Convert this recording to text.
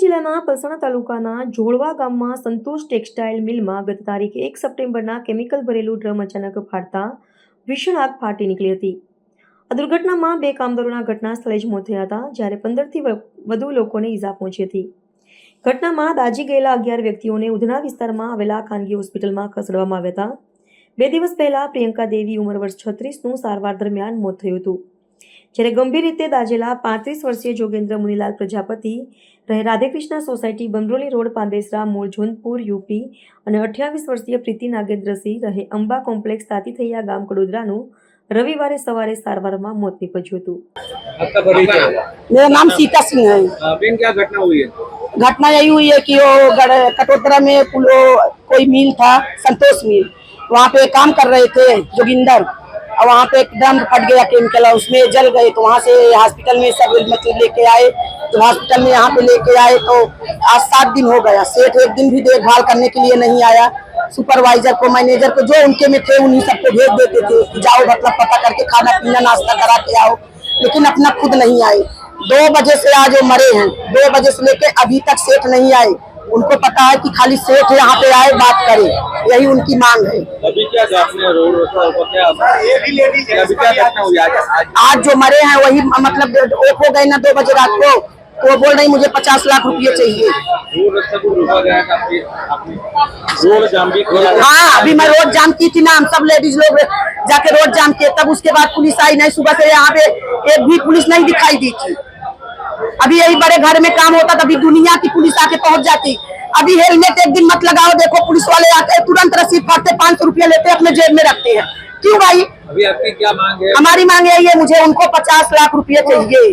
જિલ્લાના પલસાણા તાલુકાના જોડવા ગામમાં સંતોષ ટેક્સટાઇલ મિલમાં ગત તારીખ 1 સપ્ટેમ્બરના કેમિકલ ભરેલું ડ્રમ અચાનક ફાટતા ભીષણ આગ ફાટી નીકળી હતી। આ દુર્ઘટનામાં 2 કામદારોના ઘટના સ્થળે જ મોત થયા હતા, જ્યારે 15થી વધુ લોકોને ઈજા પહોંચી હતી। ઘટનામાં દાઝી ગયેલા 11 વ્યક્તિઓને ઉધના વિસ્તારમાં આવેલા ખાનગી હોસ્પિટલમાં ખસેડવામાં આવ્યા હતા। 2 દિવસ પહેલા પ્રિયંકા દેવી ઉંમર વર્ષ 36નું સારવાર દરમિયાન મોત થયું હતું, જ્યારે ગંભીર રીતે દાઝેલા 35 વર્ષીય જોગેન્દ્ર મુનીલાલ પ્રજાપતિ રહે રાધેકૃષ્ણ સોસાયટી બમરોલી રોડ પાંદેસરા મૂળ જોનપુર યુપી અને 28 વર્ષીય પ્રીતિ નાગેન્દ્રસિંહ રહે અંબા કોમ્પ્લેક્સ તાતીથૈયા ગામ કડોદરાનું रविवार सवारे सारवार में मौत निपज्યું હતું। आपका परिचय? मेरा नाम सीता सिंह है। बेन क्या घटना हुई है? घटना यही हुई है कि वो कटोतरा में कोई मिल था, संतोष मिल, वहाँ पे काम कर रहे थे जोगिंदर, और वहाँ पे एक ड्रम फट गया केमिकल, उसमें जल गए। तो वहाँ से हॉस्पिटल में सब मतलब लेके आए, तो हॉस्पिटल में यहाँ पे लेके आए तो आज 7 दिन हो गया। सेठ एक दिन भी देखभाल करने के लिए नहीं आया। सुपरवाइजर को, मैनेजर को, जो उनके में थे उन्हीं सबको भेज देते थे, जाओ मतलब पता करके खाना पीना नाश्ता करा के आओ, लेकिन अपना खुद नहीं आए। 2 बजे से आज वो मरे हैं, 2 बजे से लेके अभी तक सेठ नहीं आए। उनको पता है कि खाली सेठ यहाँ पे आए बात करे, यही उनकी मांग है। अभी क्या आपने रोड क्या अभी क्या घटना हुई आज जो मरे हैं वही मतलब ऑफ हो गए ना 2 बजे रात को, तो वो बोल रही मुझे 50 लाख रुपये चाहिए। रोड जाम भी किया? हाँ, अभी मैं रोड जाम की थी ना, हम सब लेडीज लोग जाके रोड जाम किए, तब उसके बाद पुलिस आई नहीं। सुबह से यहाँ पे एक भी पुलिस नहीं दिखाई दी थी। अभी यही बड़े घर में काम होता तभी दुनिया की पुलिस आके पहुंच जाती। अभी हेलमेट एक दिन मत लगाओ, देखो पुलिस वाले आते तुरंत रसीद फाड़ते, 500 रुपया लेते अपने जेब में रखते हैं। क्यों भाई? अभी आपकी क्या मांग है? हमारी मांग यही है, मुझे उनको 50 लाख रुपये चाहिए।